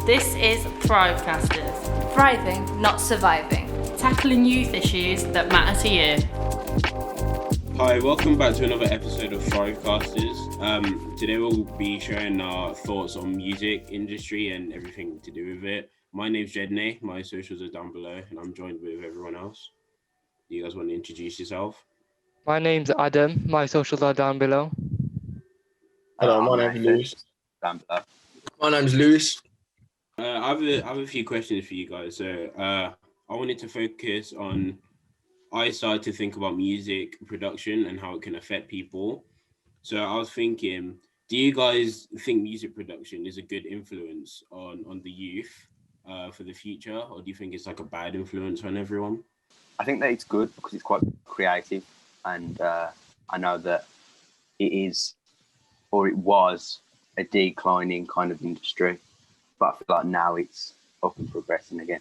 This is ThriveCasters. Thriving, not surviving. Tackling youth issues that matter to you. Hi, welcome back to another episode of ThriveCasters. Today we'll be sharing our thoughts on music industry and everything to do with it. My name's Jedney, my socials are down below, and I'm joined with everyone else. Do you guys want to introduce yourself? My name's Adam, my socials are down below. Hello, my name's Lewis. Down below. My name's Lewis. I have a few questions for you guys. So I wanted to focus on, I started to think about music production and how it can affect people. So I was thinking, do you guys think music production is a good influence on the youth for the future? Or do you think it's like a bad influence on everyone? I think that it's good because it's quite creative, and I know that it is, or it was, a declining kind of industry. But I feel like now it's up and progressing again.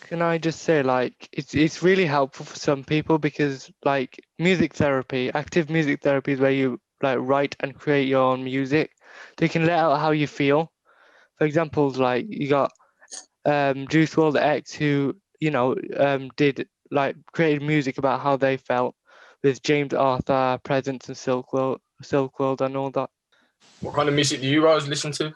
Can I just say, like, it's really helpful for some people because, like, music therapy, active music therapy is where you, like, write and create your own music. So you can let out how you feel. For example, like, you got Juice WRLD X who, you know, created music about how they felt with James Arthur, Presence and Silk World and all that. What kind of music do you guys listen to?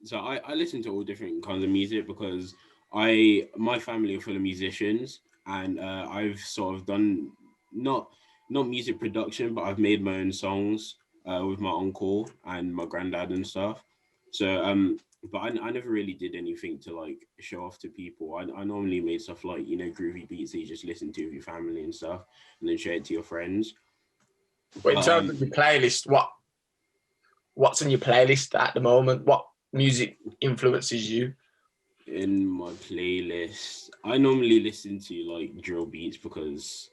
So I listen to all different kinds of music because my family are full of musicians, and I've sort of done not music production, but I've made my own songs with my uncle and my granddad and stuff. So but I never really did anything to like show off to people. I normally made stuff like, you know, groovy beats that you just listen to with your family and stuff, and then share it to your friends. But in terms of your playlist, what's in your playlist at the moment? What music influences you? In my playlist, I normally listen to like drill beats because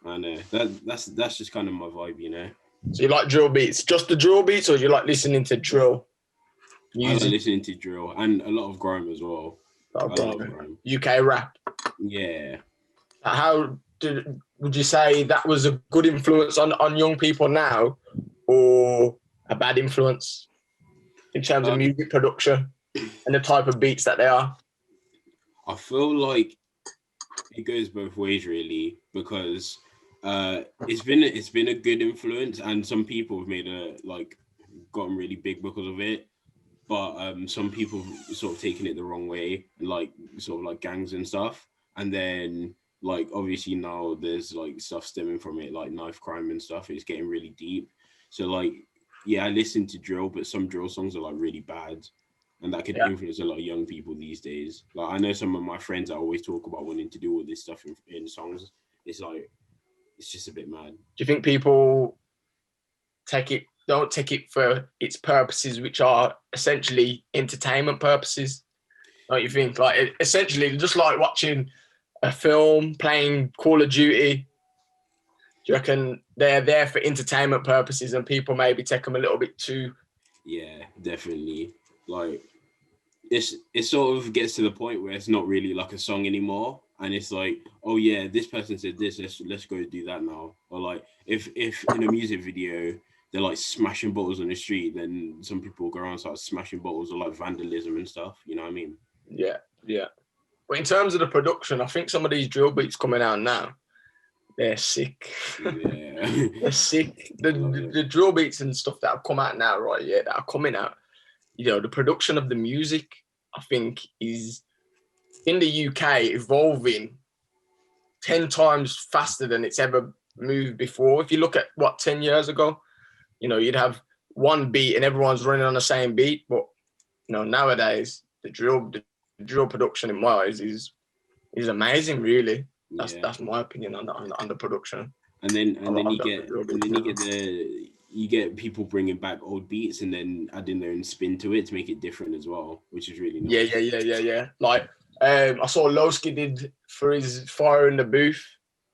I know that's just kind of my vibe, you know. So you like drill beats, just the drill beats, or you like listening to drill music? I like listening to drill and a lot of grime as well. Grime. UK rap. Yeah. Would you say that was a good influence on young people now, or a bad influence in terms of music production and the type of beats that they are? I feel like it goes both ways really, because it's been a good influence, and some people have gotten really big because of it, but some people have sort of taken it the wrong way, like sort of like gangs and stuff, and then like obviously now there's like stuff stemming from it, like knife crime and stuff. It's getting really deep. So like, yeah, I listen to drill, but some drill songs are like really bad, and that could influence a lot of young people these days. Like I know some of my friends that always talk about wanting to do all this stuff in songs. It's like, it's just a bit mad. Do you think people don't take it for its purposes, which are essentially entertainment purposes? Don't you think? Like essentially just like watching a film, playing Call of Duty. Do you reckon they're there for entertainment purposes and people maybe take them a little bit too? Yeah, definitely. Like it sort of gets to the point where it's not really like a song anymore, and it's like, oh yeah, this person said this, let's go do that now. Or like if in a music video they're like smashing bottles on the street, then some people go around and start smashing bottles, or like vandalism and stuff. You know what I mean? Yeah. But in terms of the production, I think some of these drill beats coming out now, they're sick. Yeah. They're sick. The drill beats and stuff that have come out now, right? Yeah, that are coming out. You know, the production of the music, I think, is in the UK evolving 10 times faster than it's ever moved before. If you look at 10 years ago, you know, you'd have one beat and everyone's running on the same beat. But you know, nowadays the drill production in my eyes is amazing, really. That's my opinion on the production. And then you get people bringing back old beats and then adding their own spin to it to make it different as well, which is really nice. Yeah. Like I saw Lowski did for his Fire in the Booth.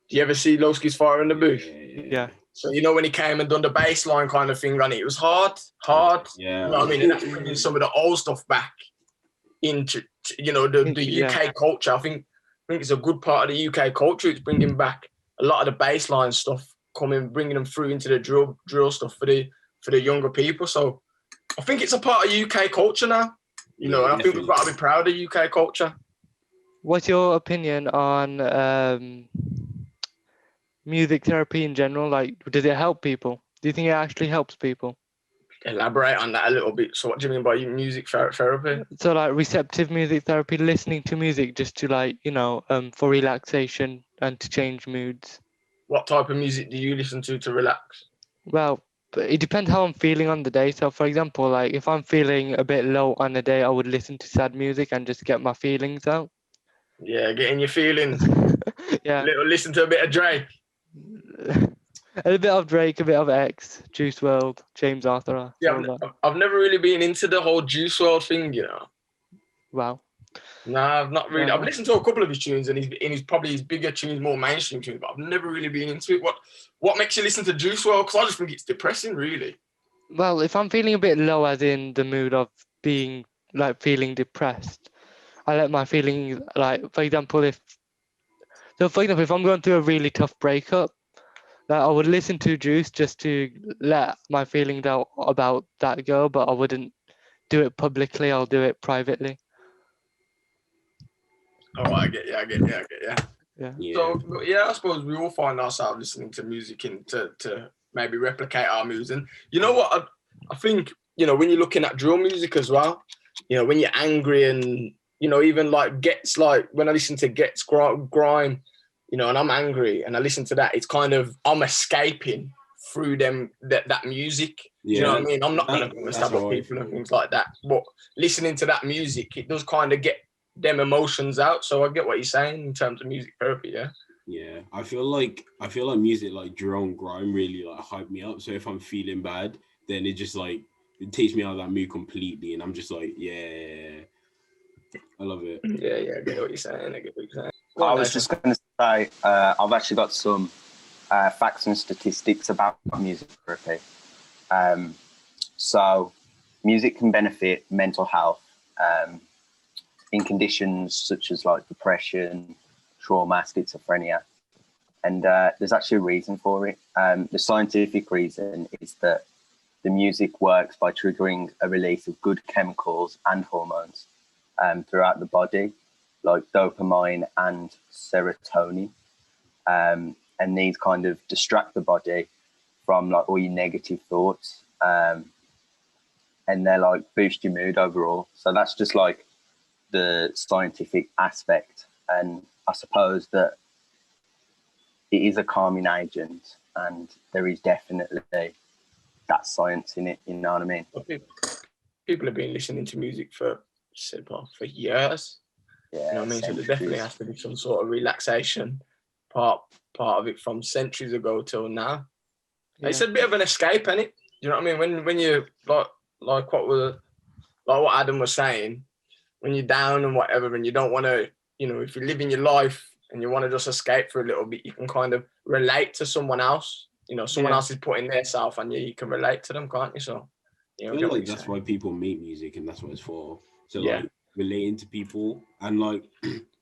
Do you ever see Lowski's Fire in the Booth? Yeah. So you know when he came and done the bass line kind of thing on it, it was hard. Yeah. You know what I mean? And that's bringing some of the old stuff back into, you know, the UK culture. I think it's a good part of the UK culture. It's bringing back a lot of the bass line stuff bringing them through into the drill stuff for the younger people. So I think it's a part of UK culture now, you know, and I think we've got to be proud of UK culture. What's your opinion on music therapy in general? Like, does it help people? Do you think it actually helps people? Elaborate on that a little bit. So what do you mean by music therapy? So like receptive music therapy, listening to music just to like, you know, for relaxation and to change moods. What type of music do you listen to relax? Well, it depends how I'm feeling on the day. So for example, like if I'm feeling a bit low on the day, I would listen to sad music and just get my feelings out. Yeah, getting your feelings. Yeah. Listen to a bit of Drake. A bit of Drake, a bit of X, Juice WRLD, James Arthur. Yeah, I've never really been into the whole Juice WRLD thing, you know. Wow. No, I've not really. No. I've listened to a couple of his tunes, and he's probably his bigger tunes, more mainstream tunes. But I've never really been into it. What makes you listen to Juice WRLD? Because I just think it's depressing, really. Well, if I'm feeling a bit low, as in the mood of being like feeling depressed, I let my feelings, like for example, if I'm going through a really tough breakup, like I would listen to Juice just to let my feelings out about that girl, but I wouldn't do it publicly. I'll do it privately. Oh, I get you. Yeah. So yeah, I suppose we all find ourselves listening to music to maybe replicate our moods. And you know what? I think, you know, when you're looking at drill music as well, you know, when you're angry and, you know, even like Gets, like when I listen to Gets Grime, you know, and I'm angry and I listen to that, it's kind of, I'm escaping through that music. Yeah, you know what I mean? I'm not going to go and stab at people and things like that. But listening to that music, it does kind of get them emotions out. So I get what you're saying in terms of music therapy, yeah. Yeah, I feel like music like drill and grime really like hype me up. So if I'm feeling bad, then it just like it takes me out of that mood completely, and I'm just like, yeah, I love it. Yeah, I get what you're saying. I was just going to say, I've actually got some facts and statistics about music therapy. So music can benefit mental health in conditions such as like depression, trauma, schizophrenia. And there's actually a reason for it. The scientific reason is that the music works by triggering a release of good chemicals and hormones throughout the body, like dopamine and serotonin. And these kind of distract the body from like all your negative thoughts. And they're like boost your mood overall. So that's just like the scientific aspect. And I suppose that it is a calming agent, and there is definitely that science in it, you know what I mean? People have been listening to music for years. Yeah, you know what I mean? So there definitely has to be some sort of relaxation part of it from centuries ago till now. Yeah. It's a bit of an escape, isn't it? You know what I mean? When you like what Adam was saying, when you're down and whatever, and you don't want to, you know, if you're living your life and you want to just escape for a little bit, you can kind of relate to someone else. You know, someone else is putting their self on you. You can relate to them, can't you? So, you know, I feel like that's why people make music, and that's what it's for. So like relating to people, and like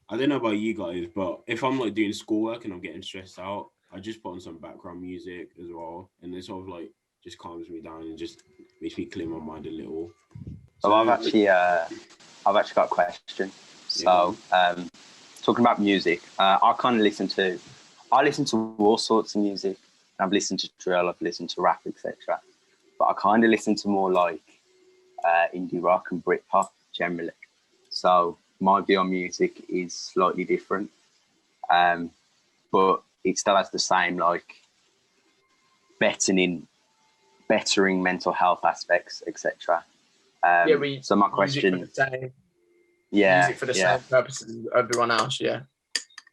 I don't know about you guys, but if I'm like doing schoolwork and I'm getting stressed out, I just put on some background music as well, and it sort of like just calms me down and just makes me clear my mind a little. So I've actually got a question. So talking about music, I listen to all sorts of music. I've listened to drill, I've listened to rap, etc. But I kind of listen to more like indie rock and Britpop generally. So my view on music is slightly different, but it still has the same like bettering mental health aspects, etc. So my question, music for the same purposes as everyone else,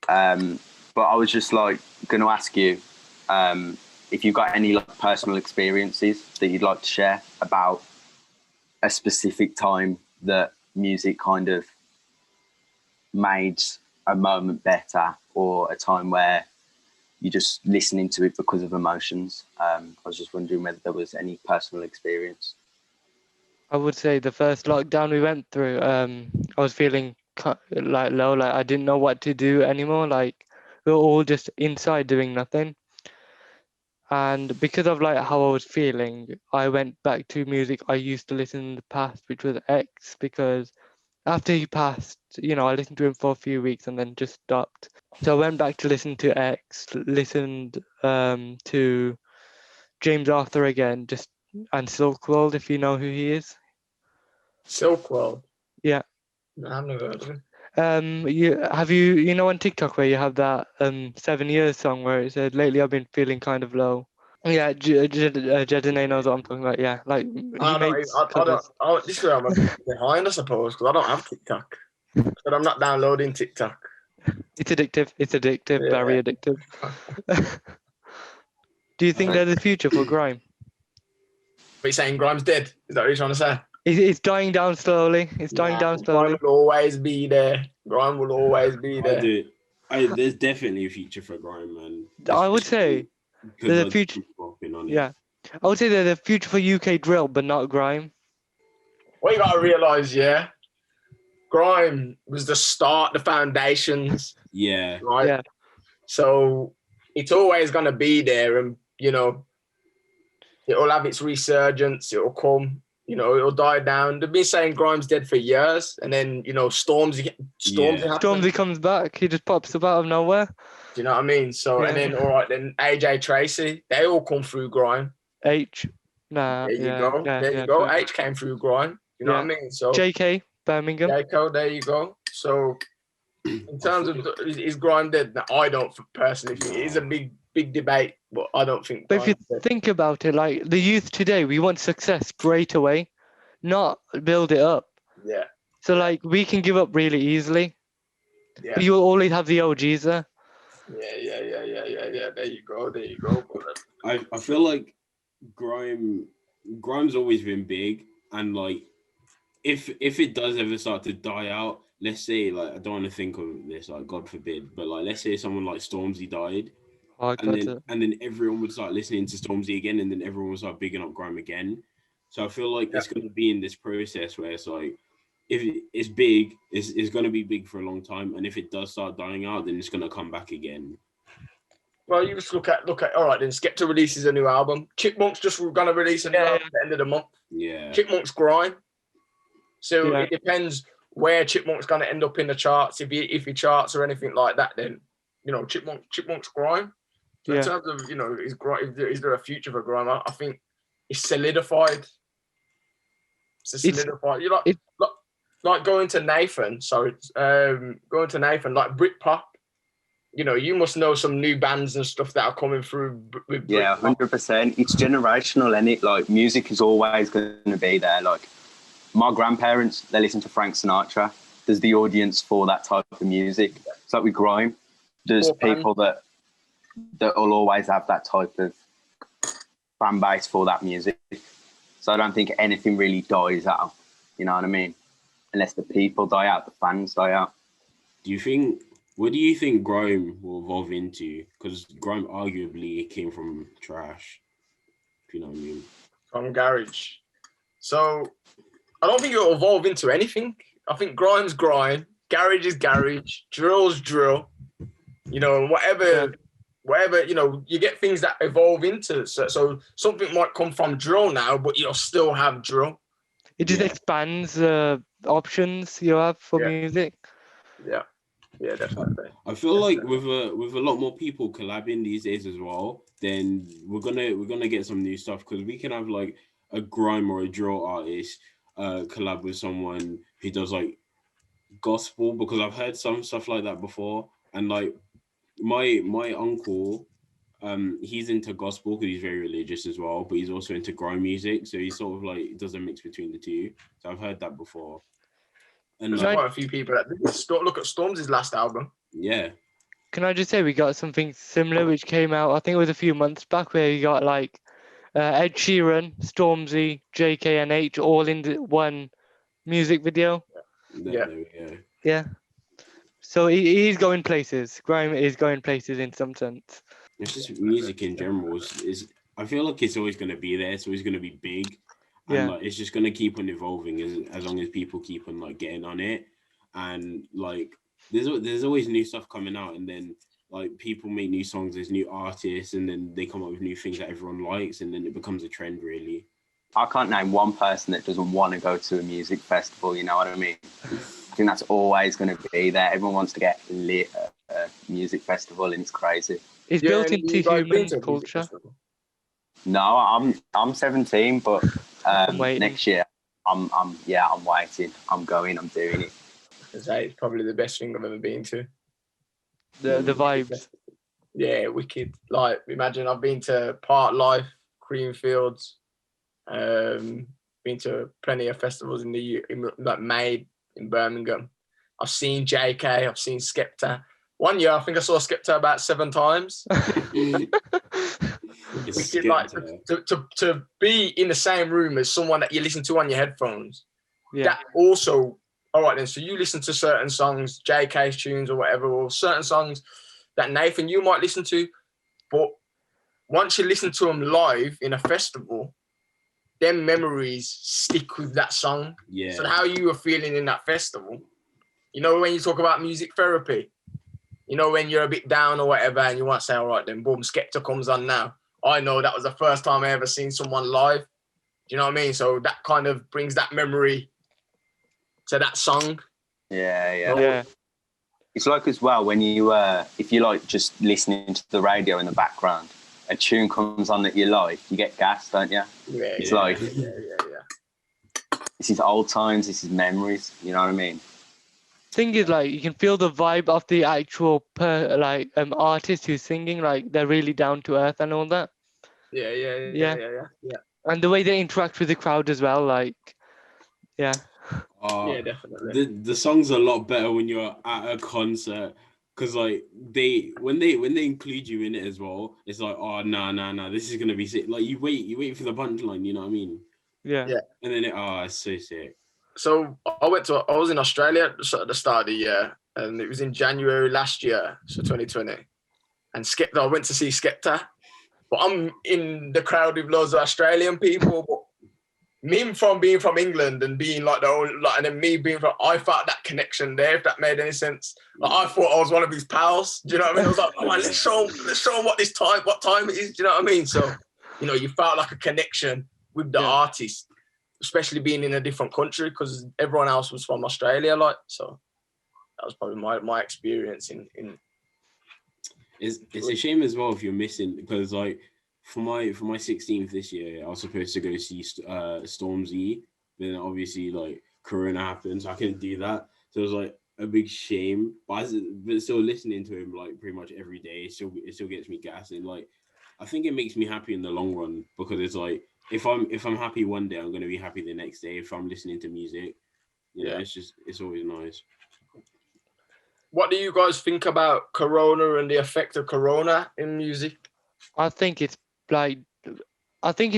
but I was just like going to ask you if you've got any like personal experiences that you'd like to share about a specific time that music kind of made a moment better, or a time where you're just listening to it because of emotions. I was just wondering whether there was any personal experience. I would say the first lockdown we went through, I was feeling like low, like I didn't know what to do anymore. Like we were all just inside doing nothing. And because of like how I was feeling, I went back to music I used to listen in the past, which was X, because after he passed, I listened to him for a few weeks and then just stopped. So I went back to listen to X, listened to James Arthur again, and Silk World, if you know who he is. Silk World. Yeah. No, I've never heard of him. You know on TikTok where you have that 7 years song where it said lately I've been feeling kind of low. Yeah, Jedinay knows what I'm talking about. Yeah, like he makes covers. This is where I'm a bit behind, I suppose, because I don't have TikTok. But I'm not downloading TikTok. It's addictive. It's addictive. Yeah. Very addictive. Do you think there's a future for grime? But you're saying grime's dead? Is that what you're trying to say? It's dying down slowly. It's dying down slowly. Grime will always be there. Grime will always be there. There's definitely a future for grime, man. I would say there's a future. Yeah, I would say there's a future for UK drill, but not grime. What you gotta realise, yeah, grime was the start, the foundations. Yeah. Right. Yeah. So it's always gonna be there, and it'll have its resurgence. It'll come. It'll die down. They've been saying grime's dead for years, and then Stormzy happen. Stormzy comes back. He just pops up out of nowhere. Do you know what I mean? So Yeah. and then all right, then AJ Tracy, they all come through grime. H. Nah. There you go. Yeah, There you go. H came through grime. You know what I mean? So JK Birmingham. Jaco, there you go. So in terms of is grime dead? No, I don't personally think it is a big debate, but I don't think. But if you think about it, like the youth today, we want success straight away, not build it up. Yeah. So like we can give up really easily. Yeah. But you will always have the OGs there. Yeah. There you go. I feel like grime's always been big, and like if it does ever start to die out, let's say, like, I don't want to think of this, like, God forbid, but like let's say someone like Stormzy died, and then everyone would start listening to Stormzy again, and then everyone would start bigging up grime again. So I feel like it's going to be in this process where it's like, if it's big, it's going to be big for a long time, and if it does start dying out, then it's going to come back again. Well, you just look at. All right, then Skepta releases a new album. Chipmunk's just going to release a new album at the end of the month. Yeah. Chipmunk's grime. So it depends where Chipmunk's going to end up in the charts. If he charts or anything like that, then Chipmunk's grime. So in terms of is there a future for grime? I think it's solidified. It's solidified. Like going to Nathan. Like Britpop. You must know some new bands and stuff that are coming through with Britpop. 100%. It's generational, and like music is always going to be there. Like my grandparents, they listen to Frank Sinatra. There's the audience for that type of music. It's like with grime. There's people that will always have that type of fan base for that music. So I don't think anything really dies out. You know what I mean? Unless the people die out, the fans die out. What do you think grime will evolve into? Because grime arguably came from trash, if you know what I mean. From garage. So I don't think it'll evolve into anything. I think grime's grime, garage is garage, drill's drill. Whatever, you get things that evolve into. So something might come from drill now, but you'll still have drill. It just expands options you have for music. Yeah, definitely. I feel like with a lot more people collabing these days as well, then we're gonna get some new stuff, because we can have like a grime or a drill artist collab with someone who does like gospel, because I've heard some stuff like that before, and like my uncle, he's into gospel because he's very religious as well, but he's also into grime music, so he sort of like does a mix between the two. So I've heard that before. And there's quite a few people that look at Stormzy's last album. Yeah. Can I just say we got something similar which came out, I think it was a few months back, where you got like Ed Sheeran, Stormzy, JK and H all in one music video. Yeah. So he's going places. Grime is going places in some sense. It's just music in general is I feel like it's always going to be there. It's always going to be big. And like, it's just going to keep on evolving as long as people keep on like getting on it. And like there's always new stuff coming out, and then like people make new songs, there's new artists, and then they come up with new things that everyone likes, and then it becomes a trend, really. I can't name one person that doesn't want to go to a music festival, you know what I mean? I think that's always going to be there. Everyone wants to get lit at a music festival, and it's crazy. It's built into human culture. No, I'm 17, but next year I'm waiting. I'm going. I'm doing it. It's probably the best thing I've ever been to. The vibes. Yeah, wicked. Like, imagine I've been to Part Life, Creamfields, been to plenty of festivals in like May in Birmingham. I've seen JK. I've seen Skepta. One year, I think I saw Skepta about 7 times. Wicked, like to be in the same room as someone that you listen to on your headphones. Yeah. That also, all right then. So you listen to certain songs, JK's tunes or whatever, or certain songs that Nathan you might listen to, but once you listen to them live in a festival, them memories stick with that song. Yeah. So how you were feeling in that festival, you know, when you talk about music therapy, you know, when you're a bit down or whatever, and you want to say, all right, then boom, Skepta comes on now. I know that was the first time I ever seen someone live. Do you know what I mean? So that kind of brings that memory to that song. Yeah. It's like as well when you, if you like just listening to the radio in the background, a tune comes on that you like, you get gas, don't you? Yeah. It's like, this is old times, this is memories, you know what I mean? Thing is, like, you can feel the vibe of the actual artist who's singing, like they're really down to earth and all that. Yeah. And the way they interact with the crowd as well, like, yeah. Yeah, definitely. The song's a lot better when you're at a concert, because like when they include you in it as well, it's like, oh nah, this is gonna be sick. Like you wait for the punchline, you know what I mean? Yeah. And then it's so sick. So I was in Australia at the start of the year, and it was in January last year, so 2020. And Skepta, I went to see Skepta, but I'm in the crowd with loads of Australian people. But me from being from England and being like and then me being from, I felt that connection there, if that made any sense. Like I thought I was one of his pals. Do you know what I mean? I was like, oh man, let's show him what time it is. Do you know what I mean? So, you know, you felt like a connection with the artist, especially being in a different country, because everyone else was from Australia, like, so that was probably my experience in It's a shame as well if you're missing, because like for my 16th this year, I was supposed to go see Stormzy, but then obviously like Corona happened, so I couldn't do that. So it was like a big shame, but still listening to him like pretty much every day, it still gets me gassing. Like I think it makes me happy in the long run, because it's like if I'm happy one day, I'm gonna be happy the next day if I'm listening to music. You know, it's always nice. What do you guys think about Corona and the effect of Corona in music? I think it's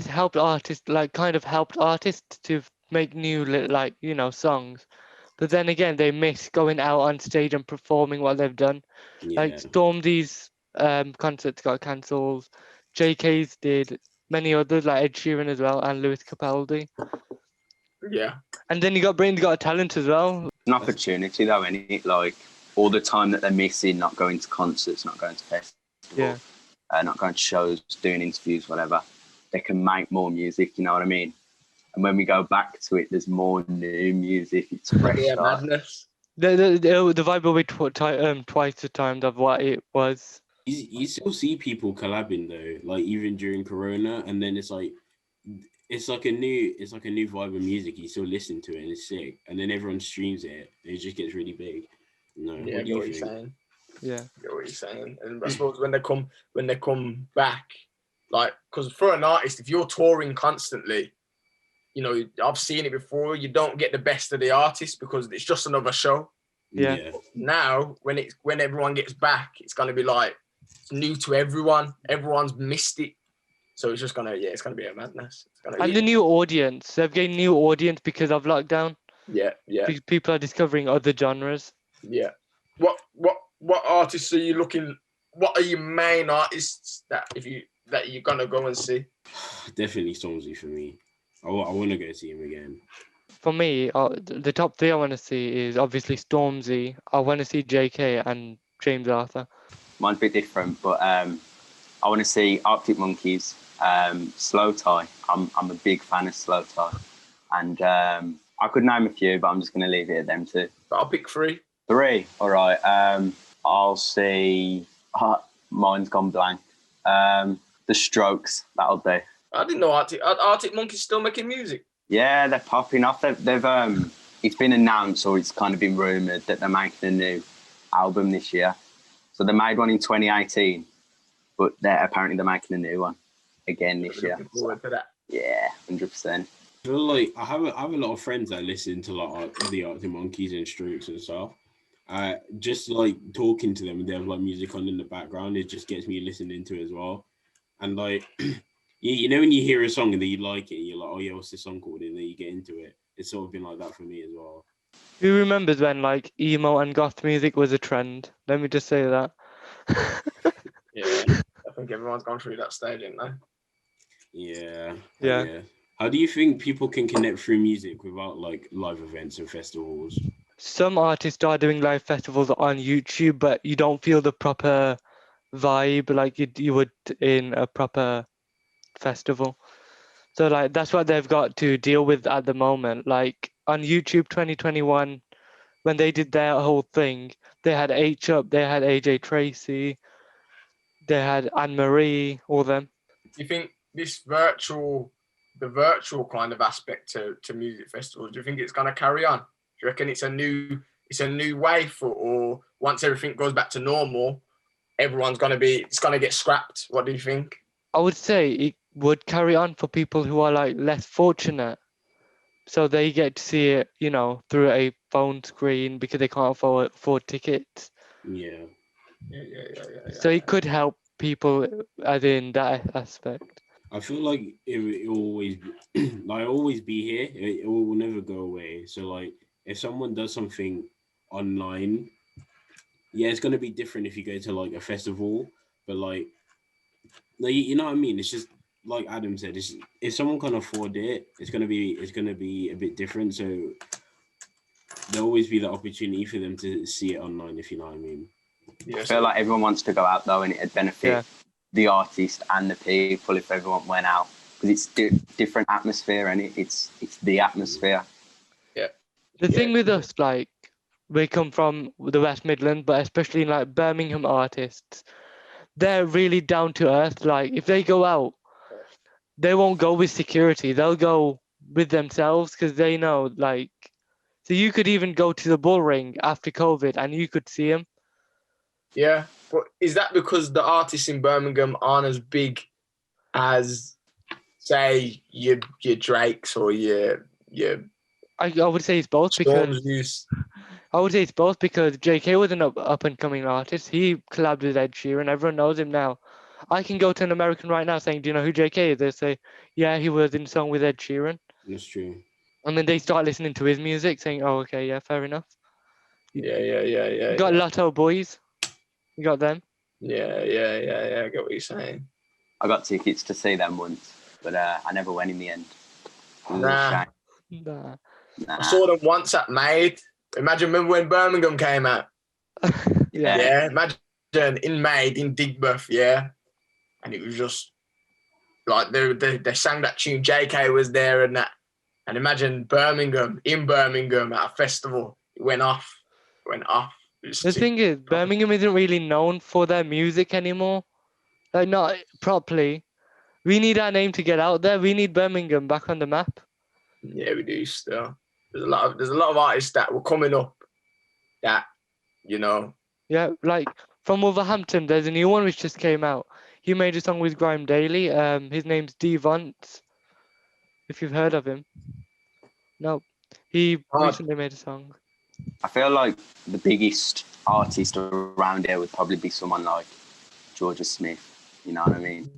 helped artists, like kind of helped artists to make new, like, you know, songs. But then again, they miss going out on stage and performing what they've done. Yeah. Like Stormzy's concerts got cancelled. JK's did. Many others, like Ed Sheeran as well, and Lewis Capaldi. Yeah. And then you got Britain's Got Talent as well. It's an opportunity though, isn't it? Like all the time that they're missing, not going to concerts, not going to festivals, not going to shows, doing interviews, whatever. They can make more music, you know what I mean? And when we go back to it, there's more new music. It's fresh. Yeah, madness. The vibe will be twice the time of what it was. You still see people collabing though, like even during Corona, and then it's like a new vibe of music. You still listen to it and it's sick, and then everyone streams it and it just gets really big. No, yeah, what do you think? Saying? Yeah, I get what you're saying. And I suppose when they come back, like, because for an artist, if you're touring constantly, you know, I've seen it before. You don't get the best of the artist because it's just another show. Yeah. Now, when everyone gets back, it's gonna be like it's new to everyone. Everyone's missed it, so it's just it's gonna be a madness. The new audience, they've gained new audience because of lockdown. Yeah. Because people are discovering other genres. Yeah. What artists are you looking? What are your main artists that you're gonna go and see? Definitely Stormzy for me. I want to go see him again. For me, the top 3 I want to see is obviously Stormzy. I want to see JK and James Arthur. Mine's a bit different, but I want to see Arctic Monkeys, Slow Tie. I'm a big fan of Slow Tie, and I could name a few, but I'm just going to leave it at them two. But I'll pick three. Three, all right. I'll see. Mine's gone blank. The Strokes. That'll do. I didn't know Arctic Monkeys still making music. Yeah, they're popping off. They've it's been announced, or it's kind of been rumoured that they're making a new album this year. So they made one in 2018, but they're making a new one again this year. Looking forward to that. Yeah, 100%. I feel like I have a lot of friends that listen to like the Arctic Monkeys and Strokes and stuff. Just like talking to them, and they have like music on in the background. It just gets me listening to it as well. And like, you know, when you hear a song and then you like it, you're like, oh yeah, what's this song called? And then you get into it. It's sort of been like that for me as well. Who remembers when like emo and goth music was a trend? Let me just say that. Yeah, I think everyone's gone through that stage, ain't they? Yeah. How do you think people can connect through music without like live events and festivals? Some artists are doing live festivals on YouTube, but you don't feel the proper vibe like you would in a proper festival. So like that's what they've got to deal with at the moment. Like on YouTube 2021, when they did their whole thing, they had H Up, they had AJ Tracy, they had Anne Marie, all them. Do you think this virtual kind of aspect to music festivals, do you think it's going to carry on? Do you reckon it's a new way or once everything goes back to normal, it's going to get scrapped? What do you think? I would say it would carry on for people who are like less fortunate. So they get to see it, you know, through a phone screen because they can't afford tickets. Yeah. So it could help people as in that aspect. I feel like it will always like always be here. It will never go away. So like if someone does something online, yeah, it's gonna be different if you go to like a festival, but like you know what I mean? It's just like Adam said, if someone can afford it, it's gonna be a bit different. So there'll always be the opportunity for them to see it online, if you know what I mean. Yeah, I feel like everyone wants to go out though, and it'd benefit the artist and the people if everyone went out, because it's different atmosphere, and it's the atmosphere. Yeah. The thing with us, like, we come from the West Midlands, but especially in like Birmingham artists, they're really down to earth. Like if they go out, they won't go with security. They'll go with themselves because they know, like, so you could even go to the bull ring after COVID and you could see them. Yeah, but is that because the artists in Birmingham aren't as big as, say, your Drakes or your I would say it's both because I would say it's both because JK was an up and coming artist. He collabed with Ed Sheeran. Everyone knows him now. I can go to an American right now saying, "Do you know who JK is?" They say, "Yeah, he was in a song with Ed Sheeran." That's true. And then they start listening to his music, saying, "Oh, okay, yeah, fair enough." Yeah. You got Lotto Boys. You got them. Yeah. I get what you're saying. I got tickets to see them once, but I never went in the end. Nah. Nah. I saw them once at Made. Remember when Birmingham came out? Yeah. Imagine in Made, in Digbeth, yeah. And it was just like they sang that tune. JK was there and that. And imagine in Birmingham at a festival. It went off. The thing is, Birmingham isn't really known for their music anymore. Like, not properly. We need our name to get out there. We need Birmingham back on the map. Yeah, we do still. There's a lot of artists that were coming up that, you know. Yeah, like from Wolverhampton, there's a new one which just came out. He made a song with Grime Daily. His name's Devont. If you've heard of him. No. He recently made a song. I feel like the biggest artist around here would probably be someone like Georgia Smith. You know what I mean?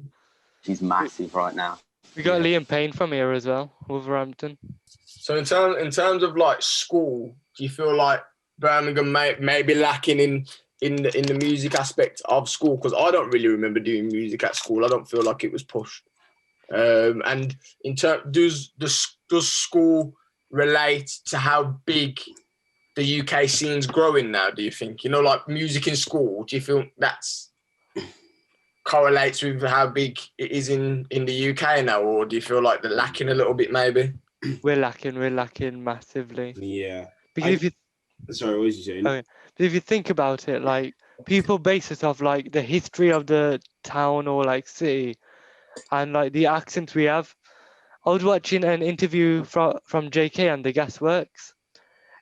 She's massive right now. We got Liam Payne from here as well, Wolverhampton. So in terms of like school, do you feel like Birmingham may be lacking in the music aspect of school? Because I don't really remember doing music at school. I don't feel like it was pushed. And in does school relate to how big the UK scene's growing now, do you think? You know, like music in school, do you feel that's correlates with how big it is in the UK now, or do you feel like they're lacking a little bit maybe? We're lacking massively. Yeah. Because if you Sorry, what was you saying? okay, but if you think about it, like people base it off like the history of the town or like city and like the accents we have. I was watching an interview from JK and the Gasworks.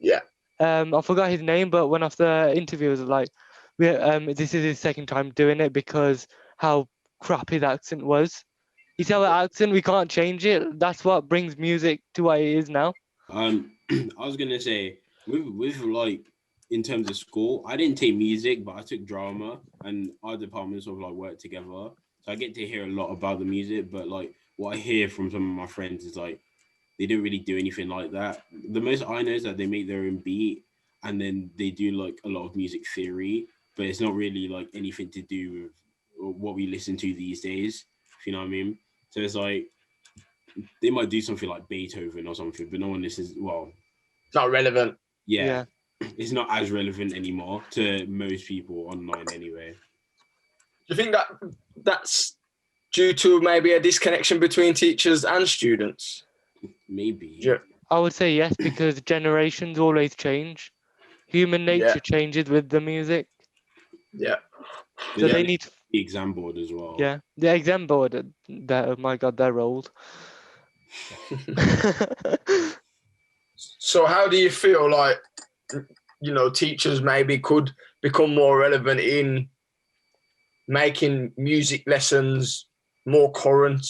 Yeah. I forgot his name, but one of the interviews was like, this is his second time doing it because how crap his accent was. He's our accent, we can't change it. That's what brings music to what it is now. I was gonna say with like in terms of school, I didn't take music, but I took drama, and our departments sort of like work together. So I get to hear a lot about the music, but like what I hear from some of my friends is like they don't really do anything like that. The most I know is that they make their own beat and then they do like a lot of music theory, but it's not really like anything to do with what we listen to these days, if you know what I mean. So it's like they might do something like Beethoven or something, but no one listens. Well, It's not relevant. yeah. It's not as relevant anymore to most people online anyway. Do you think that that's due to maybe a disconnection between teachers and students? Maybe. Yeah. I would say yes, because generations always change. Human nature changes with the music. Yeah. So they need the exam board as well. Yeah, the exam board. Oh my god, they're old. So how do you feel like, you know, teachers maybe could become more relevant in making music lessons more current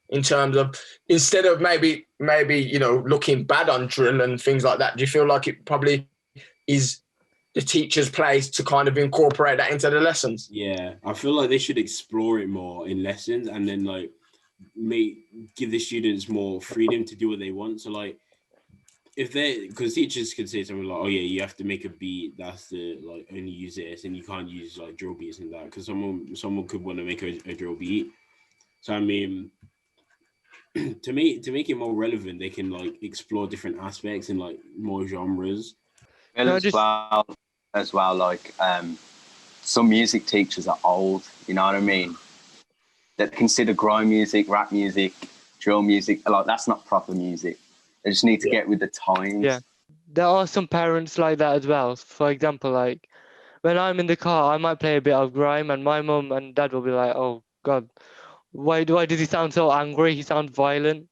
in terms of, instead of maybe, you know, looking bad on drill and things like that? Do you feel like it probably is the teacher's place to kind of incorporate that into the lessons? Yeah, I feel like they should explore it more in lessons and then like give the students more freedom to do what they want. So like if they, because teachers could say something like, oh yeah, you have to make a beat, that's the like only use this, and you can't use like drill beats and that, because someone could want to make a drill beat. So I mean, to make it more relevant, they can like explore different aspects and like more genres. As well, like some music teachers are old, you know what I mean? That consider grime music, rap music, drill music, like that's not proper music. They just need to get with the times. Yeah, there are some parents like that as well. For example, like when I'm in the car, I might play a bit of grime, and my mum and dad will be like, "Oh God, why does he sound so angry? He sounds violent."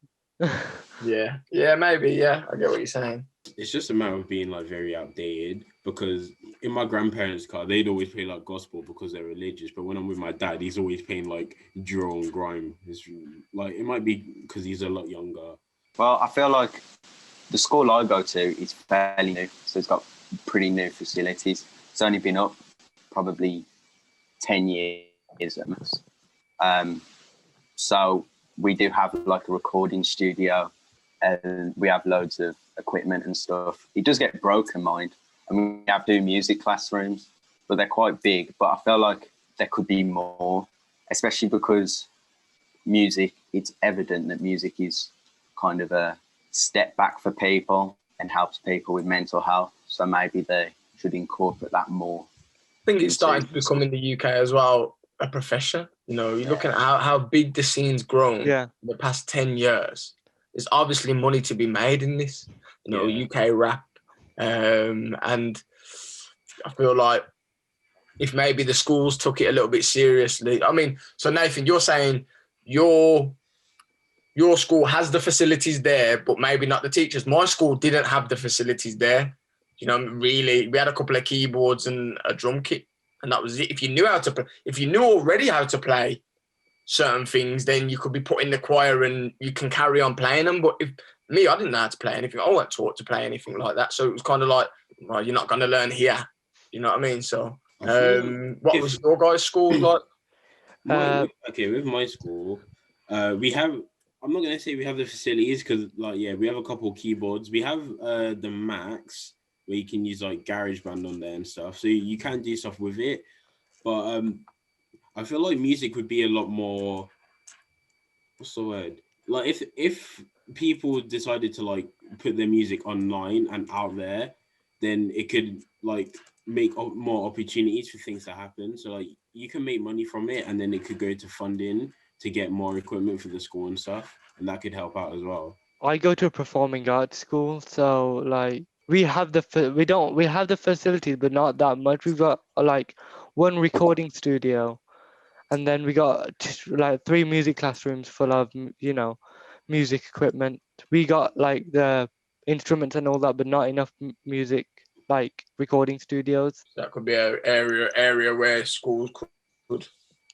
Yeah, maybe. Yeah, I get what you're saying. It's just a matter of being like very outdated, because in my grandparents' car, they'd always play like gospel because they're religious. But when I'm with my dad, he's always playing like drill and grime. It's like, it might be because he's a lot younger. Well, I feel like the school I go to is fairly new, so it's got pretty new facilities. It's only been up probably 10 years at most. So we do have like a recording studio, and we have loads of equipment and stuff. It does get broken, mind. And we have two music classrooms, but they're quite big. But I feel like there could be more, especially because music, it's evident that music is kind of a step back for people and helps people with mental health. So maybe they should incorporate that more. I think it's starting to become in the UK as well a profession. You know, you're looking at how big the scene's grown in the past 10 years. There's obviously money to be made in this, you know, UK rap. And I feel like if maybe the schools took it a little bit seriously. I mean, so Nathan, you're saying your school has the facilities there, but maybe not the teachers. My school didn't have the facilities there. You know, really, we had a couple of keyboards and a drum kit, and that was it. If you knew already how to play certain things, then you could be put in the choir and you can carry on playing them. But I didn't know how to play anything. I wasn't taught to play anything like that. So it was kind of like, well, you're not going to learn here. You know what I mean? So what was your guys' school like? With my school, we have, I'm not going to say we have the facilities because, like, we have a couple of keyboards. We have the Macs where you can use, like, GarageBand on there and stuff. So you can do stuff with it. But I feel like music would be a lot more, what's the word? Like, if people decided to, like, put their music online and out there, then it could like make more opportunities for things to happen. So like you can make money from it, and then it could go to funding to get more equipment for the school and stuff, and that could help out as well. I go to a performing arts school, so like we have we have the facilities, but not that much. We've got like one recording studio, and then we got like 3 music classrooms full of music equipment. We got like the instruments and all that, but not enough music like recording studios. That could be an area where schools could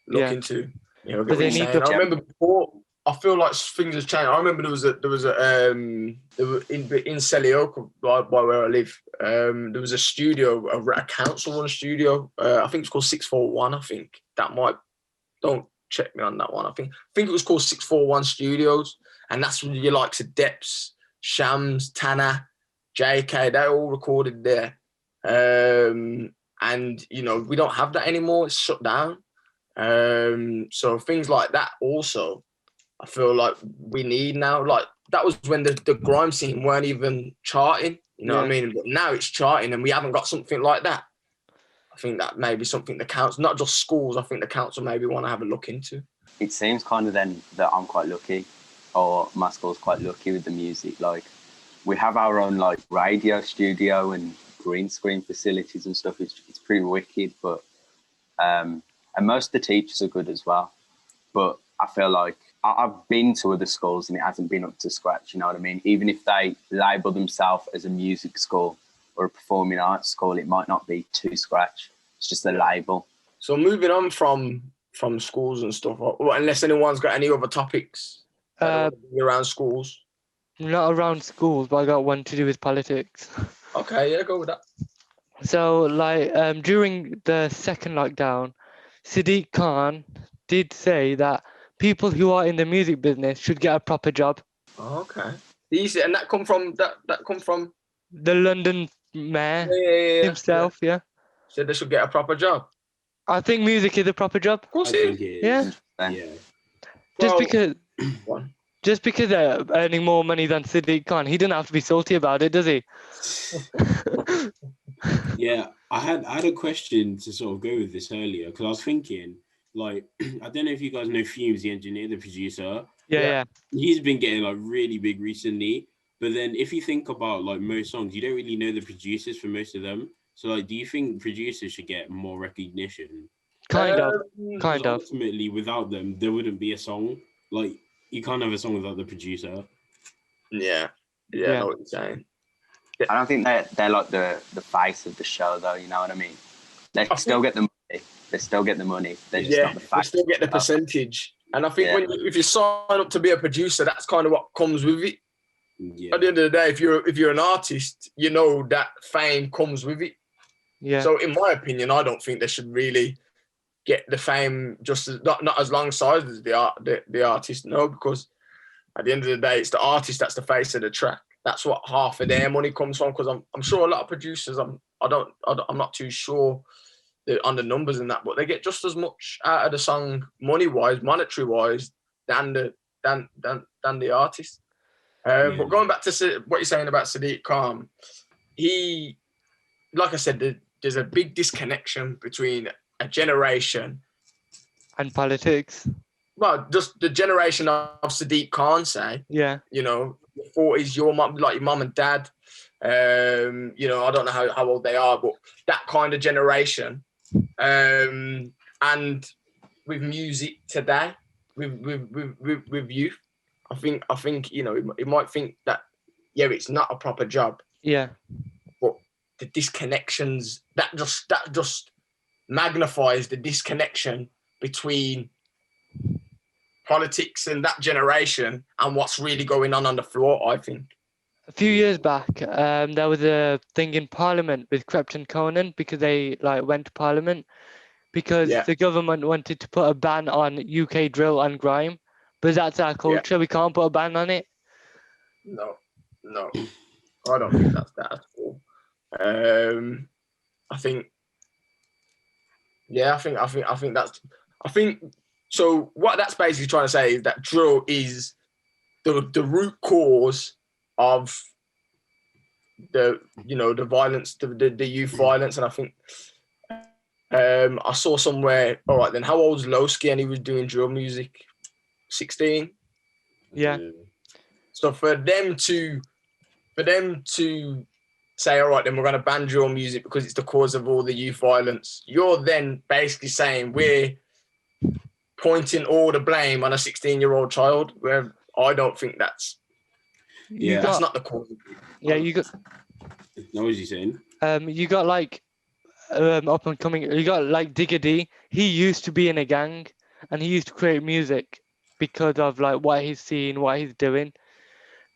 look into. You know, But get what they you're need saying. to- I remember before. I feel like things have changed. I remember there was in Selly Oak by where I live. There was a studio, a council-run studio. I think it's called 641. I think that might. Don't check me on that one. I think it was called 641 Studios, and that's when your likes of Depps, Shams, Tanner, JK. They all recorded there. And we don't have that anymore. It's shut down. So things like that also, I feel like we need now. Like that was when the grime scene weren't even charting. You know what I mean? But now it's charting, and we haven't got something like that. I think that may be something the council, not just schools, I think the council maybe want to have a look into. It seems kind of then that I'm quite lucky, or my school's quite lucky with the music. Like we have our own like radio studio and green screen facilities and stuff. It's pretty wicked, but and most of the teachers are good as well. But I feel like I've been to other schools and it hasn't been up to scratch, you know what I mean? Even if they label themselves as a music school or a performing arts school, it might not be to scratch. It's just a label. So moving on from schools and stuff, unless anyone's got any other topics around schools. Not around schools, but I got one to do with politics. Okay, yeah, go with that. So like during the second lockdown, Sadiq Khan did say that people who are in the music business should get a proper job. Okay. Easy, and that come from the London mayor himself, yeah. Said they should get a proper job. I think music is a proper job. Of course it is. Yeah. Yeah. Just because they're earning more money than Sadiq Khan, he doesn't have to be salty about it, does he? Yeah, I had a question to sort of go with this earlier, because I was thinking, like, I don't know if you guys know Fumes, the engineer, the producer. Yeah. He's been getting like really big recently. But then if you think about like most songs, you don't really know the producers for most of them. So like, do you think producers should get more recognition? Kind of. Ultimately, without them, there wouldn't be a song. Like, you can't have a song without the producer. Yeah. I know what you're saying. I don't think they're like the face of the show, though. You know what I mean? They still get the money. They still get the money. They're just not the face. They still get the percentage. And I think if you sign up to be a producer, that's kind of what comes with it. Yeah. At the end of the day, if you're an artist, you know that fame comes with it. Yeah. So in my opinion, I don't think they should really get the fame just as, not as alongside as the artist. No, because at the end of the day, it's the artist that's the face of the track. That's what half of their money comes from. Because I'm sure a lot of producers, I'm not too sure on the numbers and that, but they get just as much out of the song money wise, monetary wise, than the artist. But going back to what you're saying about Sadiq Khan, he, like I said, there's a big disconnection between a generation and politics. Well, just the generation of Sadiq Khan, say. Yeah. You know, 40s, your mum, like your mum and dad. You know, I don't know how old they are, but that kind of generation. And with music today, with youth, I think you know, it might think that it's not a proper job. Yeah. But the disconnections that just magnifies the disconnection between politics and that generation and what's really going on the floor, I think. A few years back, there was a thing in Parliament with Crepton Conan because they went to Parliament because the government wanted to put a ban on UK drill and grime, but that's our culture. Yeah. We can't put a ban on it. No, I don't think that's that at all. I think so. What that's basically trying to say is that drill is the root cause of the the violence, the youth violence, and I think I saw somewhere. All right, then how old's Lowski and he was doing drill music? 16. Yeah. So for them to say, all right, then we're going to ban drill music because it's the cause of all the youth violence, you're then basically saying we're pointing all the blame on a 16-year-old child, where I don't think that's not the cause. Yeah, you got. What was you saying? You got like up and coming. You got like Digga D. He used to be in a gang, and he used to create music because of like what he's seen, what he's doing.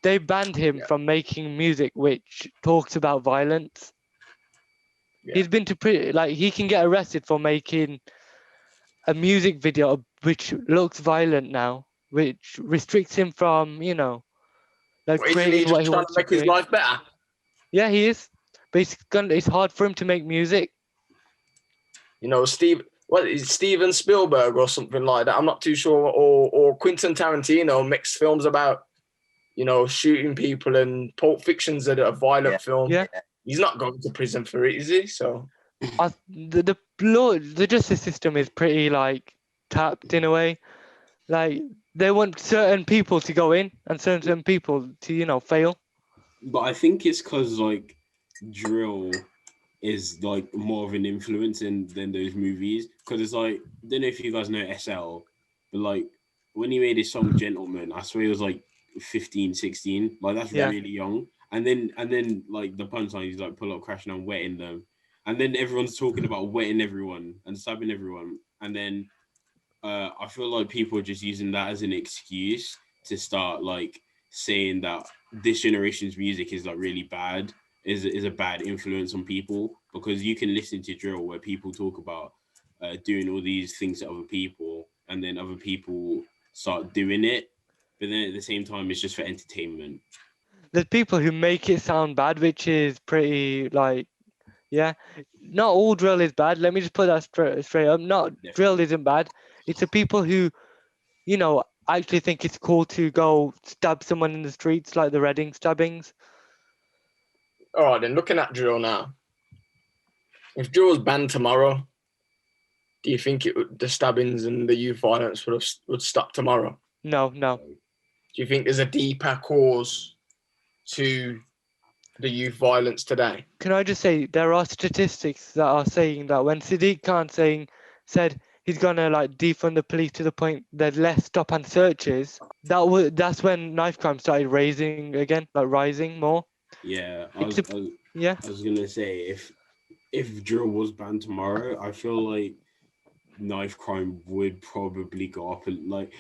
They banned him from making music which talks about violence. Yeah. He's been to he can get arrested for making a music video which looks violent now, which restricts him from like Isn't he creating what just he trying wants to to make his create. life better? Yeah, he is. But it's hard for him to make music. Steven Spielberg or something like that. I'm not too sure. Or Quentin Tarantino makes films about, shooting people, and Pulp Fiction's a violent film. Yeah. He's not going to prison for it, is he? So The law, the justice system is pretty like tapped in a way. Like they want certain people to go in and certain people to fail. But I think it's because like drill is like more of an influence than those movies, because it's like, I don't know if you guys know SL, but like when he made his song Gentleman, I swear he was like 15, 16. Like that's really young. And then like the punchline is like pull up crashing and wetting them, and then everyone's talking about wetting everyone and stabbing everyone, and then I feel like people are just using that as an excuse to start like saying that this generation's music is like really bad, is a bad influence on people, because you can listen to drill where people talk about doing all these things to other people, and then other people start doing it, but then at the same time it's just for entertainment. There's people who make it sound bad, which is pretty like, not all drill is bad. Let me just put that straight up. Not drill isn't bad. It's the people who, actually think it's cool to go stab someone in the streets, like the Reading stabbings. all right, then looking at drill now, if drill was banned tomorrow, do you think the stabbings and the youth violence would stop tomorrow? No. Do you think there's a deeper cause to the youth violence today? Can I just say, there are statistics that are saying that when Sadiq Khan said he's gonna like defund the police to the point there's less stop and searches, that's when knife crime started rising more. Yeah, I was gonna say, if drill was banned tomorrow, I feel like knife crime would probably go up, and like,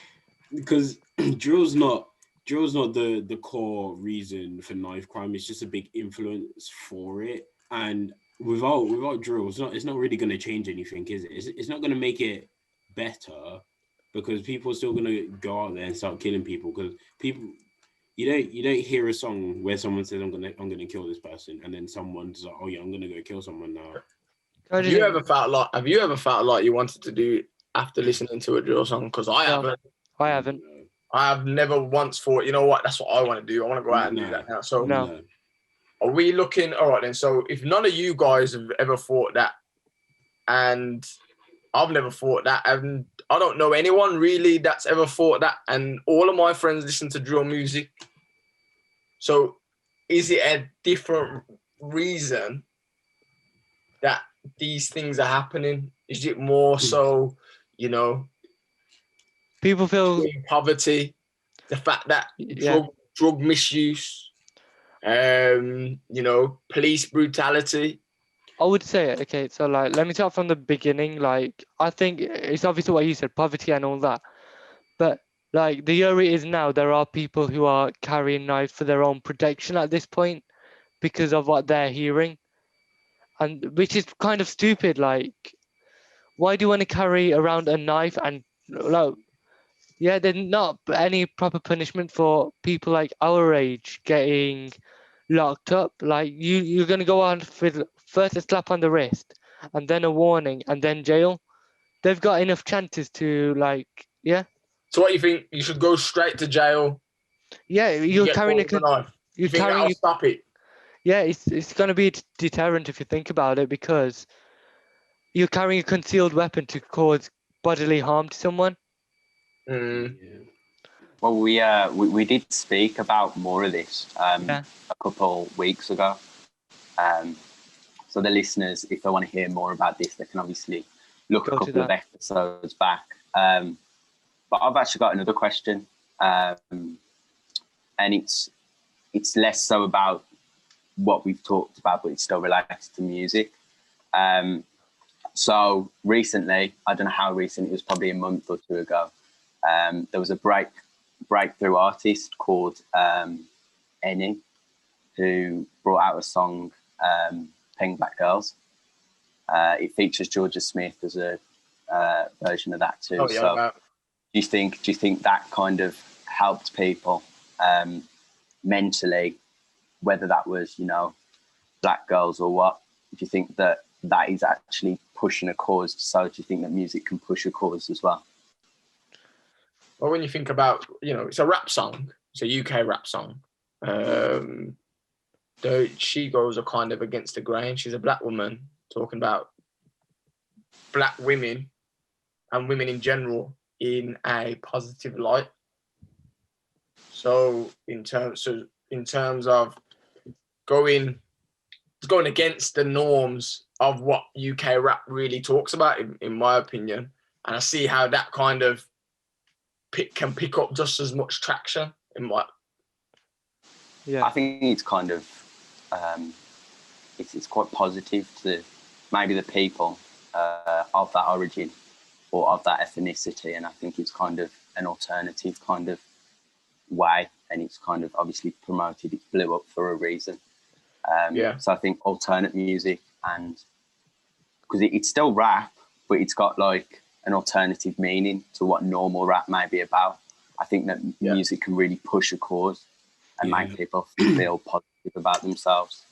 because drill's not the core reason for knife crime. It's just a big influence for it, and without drill, it's not really going to change anything, is it? It's not going to make it better, because people are still going to go out there and start killing people, because people, you don't hear a song where someone says I'm gonna kill this person, and then someone's like, oh yeah, I'm gonna go kill someone now. Have you ever felt like you wanted to do after listening to a drill song? Because I haven't. I haven't. I have never once thought, you know what, that's what I want to do. I want to go out and do that now. So are we looking? All right then. So if none of you guys have ever thought that, and I've never thought that, and I don't know anyone really that's ever thought that, and all of my friends listen to drill music. So is it a different reason that these things are happening? Is it more so, people feel poverty, the fact that drug misuse, police brutality? I would say, okay, so like, let me start from the beginning. Like, I think it's obviously what you said, poverty and all that. But like, the year it is now, there are people who are carrying knives for their own protection at this point because of what they're hearing. And which is kind of stupid. Like, why do you want to carry around a knife? And like, there's not any proper punishment for people like our age getting locked up. Like, you're going to go on with first a slap on the wrist and then a warning and then jail. They've got enough chances to So what do you think? You should go straight to jail? Yeah, you're carrying a knife. You think that'll stop it? yeah, it's going to be a deterrent if you think about it, because you're carrying a concealed weapon to cause bodily harm to someone. Mm. Yeah. Well, we did speak about more of this Yeah. a couple weeks ago. So the listeners, if they want to hear more about this, they can obviously look a Go to couple of that. episodes back. But I've actually got another question, and it's less so about what we've talked about, but it's still related to music. So recently, I don't know how recent, it was probably a month or two ago, there was a breakthrough artist called Eni, who brought out a song, Peng Black Girls. It features Georgia Smith as a version of that too. Oh, yeah, So wow. do you think that kind of helped people mentally, whether that was, you know, black girls or what? Do you think that is actually pushing a cause? So do you think that music can push a cause as well? Well, when you think about, you know, it's a rap song. It's a UK rap song. The she goes are kind of against the grain. She's a black woman talking about black women and women in general in a positive light. So in terms of going against the norms of what UK rap really talks about, in my opinion, and I see how that kind of can pick up just as much traction in what. Yeah. I think it's kind of it's quite positive to maybe the people of that origin or of that ethnicity, and I think it's kind of an alternative kind of way, and it's kind of obviously promoted. It blew up for a reason. So I think alternate music, and because it's still rap, but it's got like an alternative meaning to what normal rap might be about. I think that music can really push a cause and make people feel positive about themselves.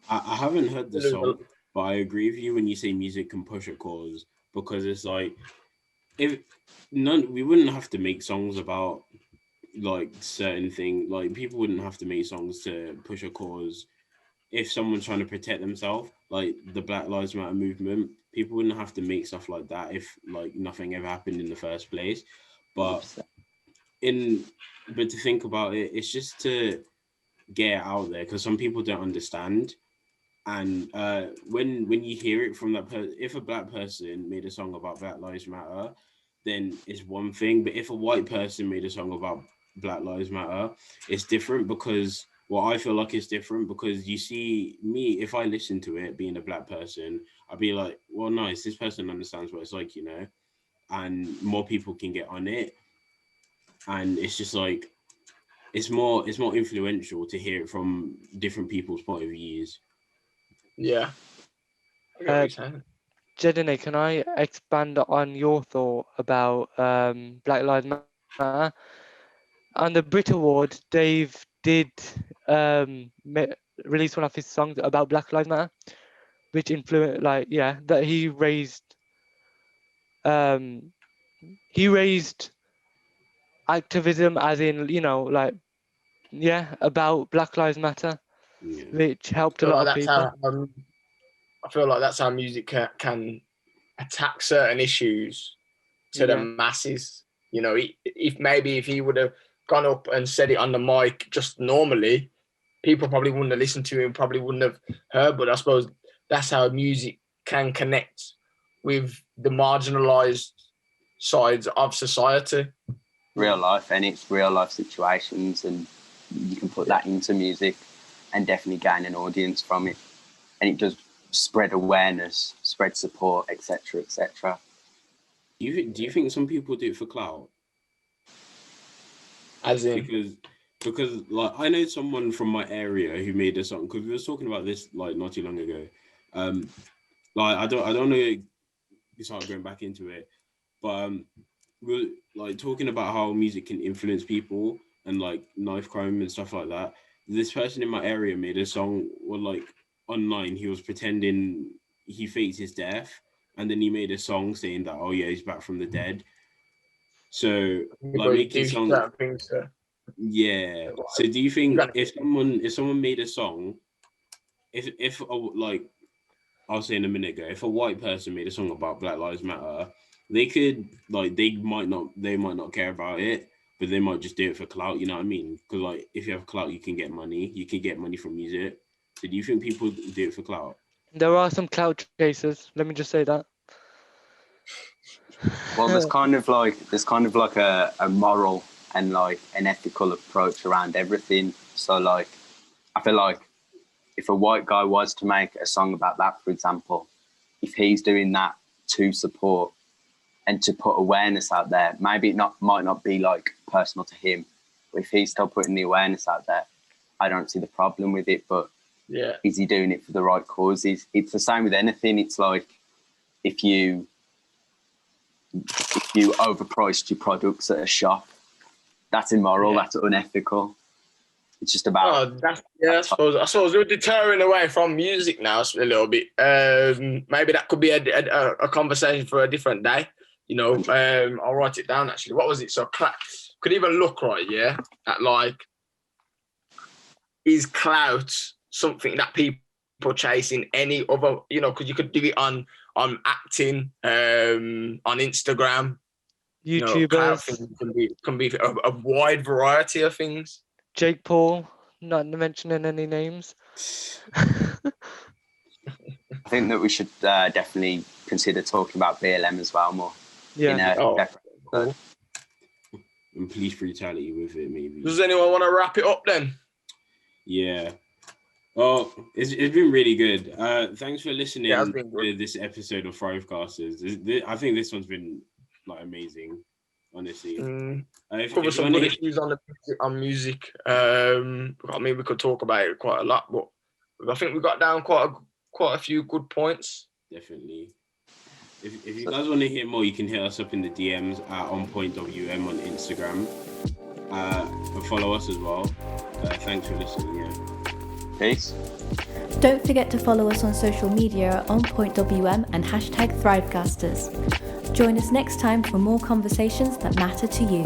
I haven't heard the song, but I agree with you when you say music can push a cause, because it's like, if we wouldn't have to make songs about like certain things. Like, people wouldn't have to make songs to push a cause. If someone's trying to protect themselves, like the Black Lives Matter movement, people wouldn't have to make stuff like that if like nothing ever happened in the first place. But to think about it, it's just to get it out there, because some people don't understand. And when you hear it from that person, if a black person made a song about Black Lives Matter, then it's one thing. But if a white person made a song about Black Lives Matter, it's different, because I feel like it's different, because you see, me, if I listen to it being a black person, I'd be like, well, nice, this person understands what it's like, you know, and more people can get on it. And it's just like, it's more influential to hear it from different people's point of views. Yeah. I get what you're saying. Jedine, can I expand on your thought about Black Lives Matter? On the Brit Award, Dave did release one of his songs about Black Lives Matter, which influenced, that he raised activism, as in, you know, about Black Lives Matter, which helped a lot of people. I feel like that's how music can attack certain issues to the masses. You know, if he would have gone up and said it on the mic just normally, people probably wouldn't have listened to him, probably wouldn't have heard. But I suppose that's how music can connect with the marginalized sides of society. Real life, and it's real life situations, and you can put that into music and definitely gain an audience from it. And it does spread awareness, spread support, etc., etc. Do you think some people do it for clout? As in, because like, I know someone from my area who made a song, because we were talking about this like not too long ago. Like, I don't know, start going back into it, but we were like talking about how music can influence people and like knife crime and stuff like that. This person in my area made a song where, like, online he was pretending he faked his death, and then he made a song saying that, oh yeah, he's back from the dead. So like, making songs, Yeah. So do you think if someone made a song, if like I was saying a minute ago, if a white person made a song about Black Lives Matter, they could like they might not care about it, but they might just do it for clout. You know what I mean? Because like if you have clout, you can get money. You can get money from music. So do you think people do it for clout? There are some clout chasers. Let me just say that. Well, there's kind of like a moral and like an ethical approach around everything. So like, I feel like if a white guy was to make a song about that, for example, if he's doing that to support and to put awareness out there, maybe it might not be like personal to him, but if he's still putting the awareness out there, I don't see the problem with it. But yeah, is he doing it for the right causes? It's the same with anything. It's like if you overpriced your products at a shop, that's immoral, that's unethical. It's just about I suppose we're deterring away from music now a little bit. Maybe that could be a conversation for a different day. You know, I'll write it down actually. What was it? So could even look right, yeah, at like, is clout something that people chasing any other, you know, because you could do it on acting, on Instagram. YouTubers. You know, can be a wide variety of things. Jake Paul, not mentioning any names. I think that we should definitely consider talking about BLM as well more. Yeah. Cool. And police brutality with it, maybe. Does anyone want to wrap it up then? Yeah. Well, it's been really good. Thanks for listening to this episode of ThriveCasters. I think this one's been like amazing, honestly. Cover some good issues on music. I mean, we could talk about it quite a lot, but I think we got down quite a few good points. Definitely. If you guys want to hear more, you can hit us up in the DMs at onpointwm on Instagram. And follow us as well. Thanks for listening. Yeah. Peace. Don't forget to follow us on social media at onpointwm and #ThriveCasters. Join us next time for more conversations that matter to you.